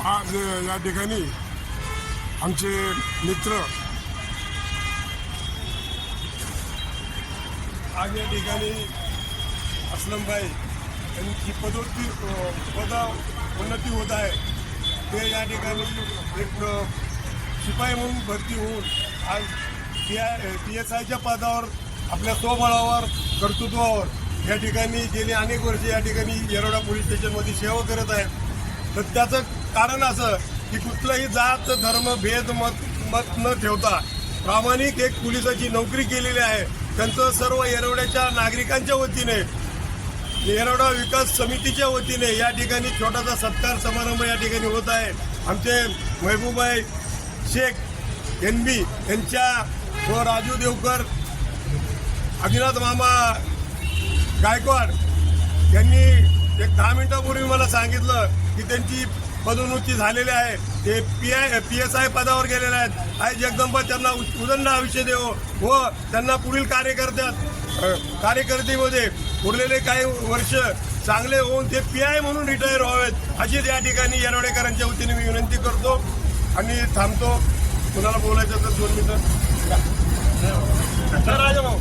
आज या ठिकाणी आमचे मित्र आज या ठिकाणी असलमभाई यांची पदोन्नती होत आहे। ते या ठिकाणी एक शिपाई म्हणून भरती होऊन आज PSIच्या पदावर आपल्या स्वबळावर कर्तृत्वावर या ठिकाणी गेली अनेक वर्षे या ठिकाणी येरवडा पोलीस स्टेशनमध्ये सेवा करत आहेत। तर त्याचं कारण असं की कुठलाही जात धर्म भेद मत न ठेवता प्रामाणिक एक पोलिसाची नोकरी केलेली आहे। त्यांचं सर्व येरवड्याच्या नागरिकांच्या वतीने येरवडा विकास समितीच्या वतीने या ठिकाणी छोटासा सत्कार समारंभ या ठिकाणी होत आहे। आमचे महबूबाई शेख NB यांच्या व राजू देवकर अभिनाथ मामा गायकवाड यांनी एक 10 मिनिटापूर्वी मला सांगितलं की त्यांची पदोन्नती झालेली आहे। ते PSI पदावर गेलेले आहेत। आई जगदंबा त्यांना उदंड आयुष्य देवो व त्यांना पुढील कारकिर्दीमध्ये उरलेले काही वर्ष चांगले होऊन ते PI म्हणून रिटायर व्हावेत अशी या ठिकाणी येरवडेकरांच्या वतीने मी विनंती करतो आणि थांबतो। कुणाला बोलायचं तर 2 मिनिटं राजा भाऊ।